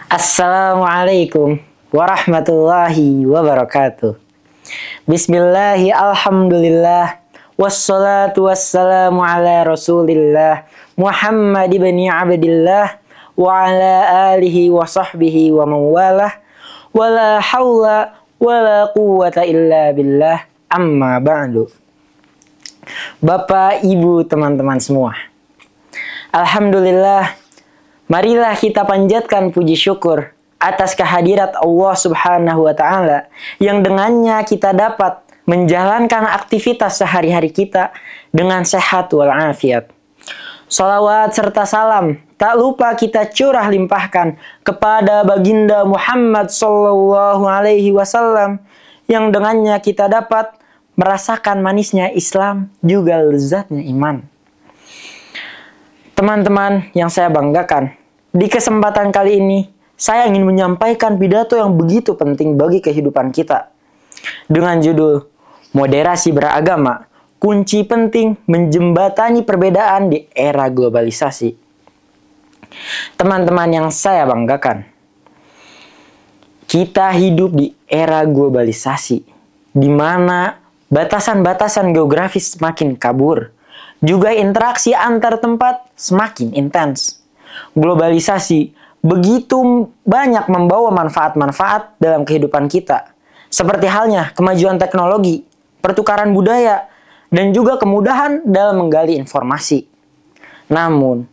Assalamualaikum warahmatullahi wabarakatuh. Bismillahi alhamdulillah. Wassalatu wassalamu ala rasulillah Muhammad ibn Abdillah wa ala alihi wa sahbihi wa mawalah. Wa la hawla wa la quwwata illa billah. Amma ba'du. Bapak, Ibu, teman-teman semua, alhamdulillah, marilah kita panjatkan puji syukur atas kehadirat Allah Subhanahu wa Ta'ala yang dengannya kita dapat menjalankan aktivitas sehari-hari kita dengan sehat walafiat. Salawat serta salam tak lupa kita curah limpahkan kepada baginda Muhammad Sallallahu Alaihi Wasallam yang dengannya kita dapat merasakan manisnya Islam juga lezatnya iman. Teman-teman yang saya banggakan, di kesempatan kali ini saya ingin menyampaikan pidato yang begitu penting bagi kehidupan kita dengan judul Moderasi Beragama, Kunci Penting Menjembatani Perbedaan di Era Globalisasi. Teman-teman yang saya banggakan, kita hidup di era globalisasi di mana batasan-batasan geografis semakin kabur, juga interaksi antar tempat semakin intens. Globalisasi begitu banyak membawa manfaat-manfaat dalam kehidupan kita, seperti halnya kemajuan teknologi, pertukaran budaya, dan juga kemudahan dalam menggali informasi. Namun,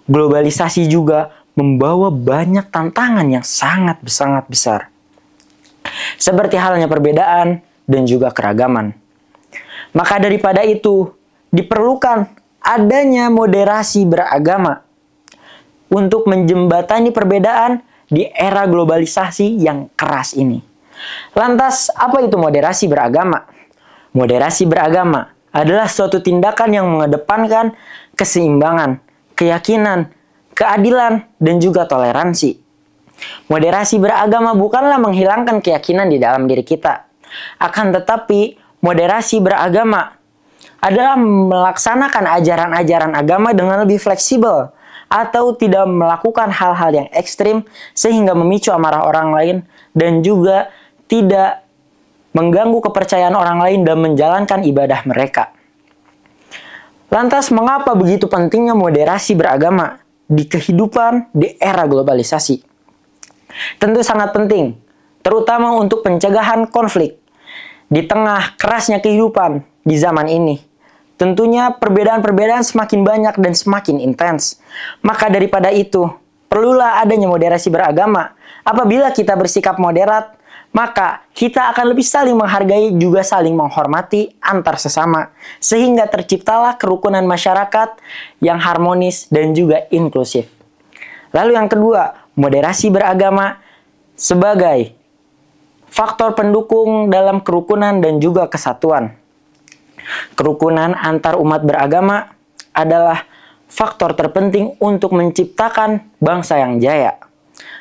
globalisasi juga membawa banyak tantangan yang sangat besar, seperti halnya perbedaan dan juga keragaman. Maka daripada itu, diperlukan adanya moderasi beragama untuk menjembatani perbedaan di era globalisasi yang keras ini. Lantas, apa itu moderasi beragama? Moderasi beragama adalah suatu tindakan yang mengedepankan keseimbangan, keyakinan, keadilan, dan juga toleransi. Moderasi beragama bukanlah menghilangkan keyakinan di dalam diri kita. Akan tetapi, moderasi beragama adalah melaksanakan ajaran-ajaran agama dengan lebih fleksibel atau tidak melakukan hal-hal yang ekstrim sehingga memicu amarah orang lain dan juga tidak mengganggu kepercayaan orang lain dan menjalankan ibadah mereka. Lantas, mengapa begitu pentingnya moderasi beragama di kehidupan di era globalisasi? Tentu sangat penting, terutama untuk pencegahan konflik di tengah kerasnya kehidupan di zaman ini. Tentunya perbedaan-perbedaan semakin banyak dan semakin intens. Maka daripada itu, perlulah adanya moderasi beragama. Apabila kita bersikap moderat, maka kita akan lebih saling menghargai juga saling menghormati antar sesama. Sehingga terciptalah kerukunan masyarakat yang harmonis dan juga inklusif. Lalu yang kedua, moderasi beragama sebagai faktor pendukung dalam kerukunan dan juga kesatuan. Kerukunan antar umat beragama adalah faktor terpenting untuk menciptakan bangsa yang jaya.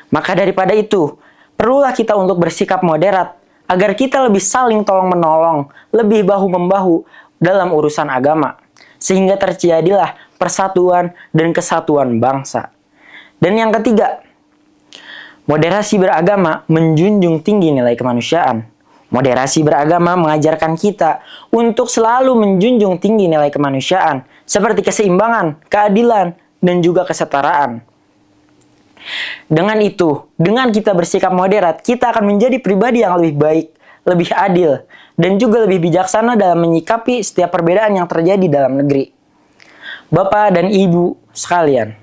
Maka daripada itu, perlulah kita untuk bersikap moderat agar kita lebih saling tolong-menolong, lebih bahu-membahu dalam urusan agama. Sehingga terjadilah persatuan dan kesatuan bangsa. Dan yang ketiga, moderasi beragama menjunjung tinggi nilai kemanusiaan. Moderasi beragama mengajarkan kita untuk selalu menjunjung tinggi nilai kemanusiaan, seperti keseimbangan, keadilan, dan juga kesetaraan. Dengan itu, dengan kita bersikap moderat, kita akan menjadi pribadi yang lebih baik, lebih adil, dan juga lebih bijaksana dalam menyikapi setiap perbedaan yang terjadi dalam negeri. Bapak dan Ibu sekalian,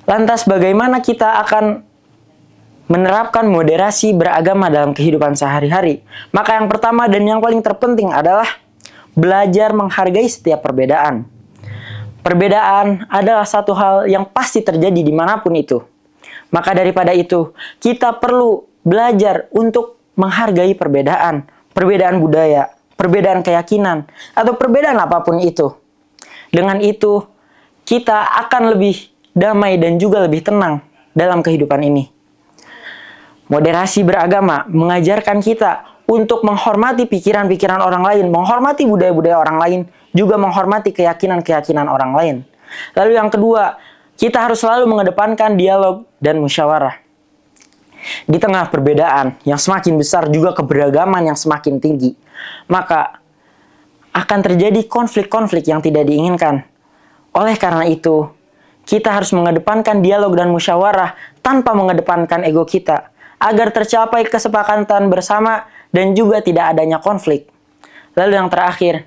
lantas bagaimana kita akan menerapkan moderasi beragama dalam kehidupan sehari-hari? Maka yang pertama dan yang paling terpenting adalah belajar menghargai setiap perbedaan. Perbedaan adalah satu hal yang pasti terjadi dimanapun itu. Maka daripada itu, kita perlu belajar untuk menghargai perbedaan. Perbedaan budaya, perbedaan keyakinan, atau perbedaan apapun itu. Dengan itu, kita akan lebih damai dan juga lebih tenang dalam kehidupan ini. Moderasi beragama mengajarkan kita untuk menghormati pikiran-pikiran orang lain, menghormati budaya-budaya orang lain, juga menghormati keyakinan-keyakinan orang lain. Lalu yang kedua, kita harus selalu mengedepankan dialog dan musyawarah. Di tengah perbedaan yang semakin besar juga keberagaman yang semakin tinggi, maka akan terjadi konflik-konflik yang tidak diinginkan. Oleh karena itu, kita harus mengedepankan dialog dan musyawarah tanpa mengedepankan ego kita, agar tercapai kesepakatan bersama dan juga tidak adanya konflik. Lalu yang terakhir,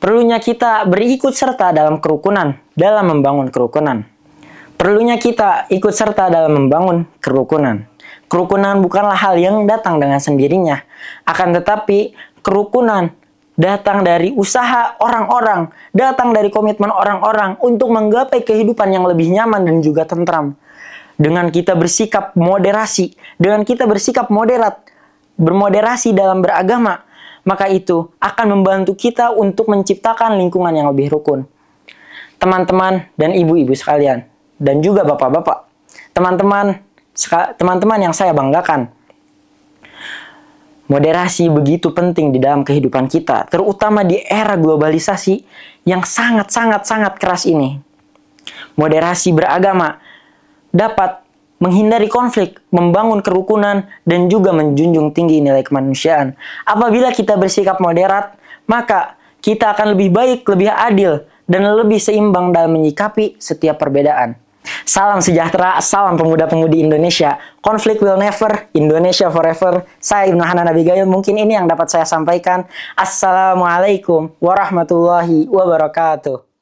perlunya kita berikut serta dalam kerukunan, dalam membangun kerukunan. Perlunya kita ikut serta dalam membangun kerukunan. Kerukunan bukanlah hal yang datang dengan sendirinya, akan tetapi kerukunan datang dari usaha orang-orang, datang dari komitmen orang-orang untuk menggapai kehidupan yang lebih nyaman dan juga tentram. Dengan kita bersikap moderasi, dengan kita bersikap moderat, bermoderasi dalam beragama, maka itu akan membantu kita untuk menciptakan lingkungan yang lebih rukun. Teman-teman dan ibu-ibu sekalian, dan juga bapak-bapak, teman-teman yang saya banggakan, moderasi begitu penting di dalam kehidupan kita, terutama di era globalisasi yang sangat keras ini. Moderasi beragama dapat menghindari konflik, membangun kerukunan, dan juga menjunjung tinggi nilai kemanusiaan. Apabila kita bersikap moderat, maka kita akan lebih baik, lebih adil, dan lebih seimbang dalam menyikapi setiap perbedaan. Salam sejahtera, salam pemuda-pemudi Indonesia. Conflict will never, Indonesia forever. Saya Ibnu Hanan Abigail, mungkin ini yang dapat saya sampaikan. Assalamualaikum warahmatullahi wabarakatuh.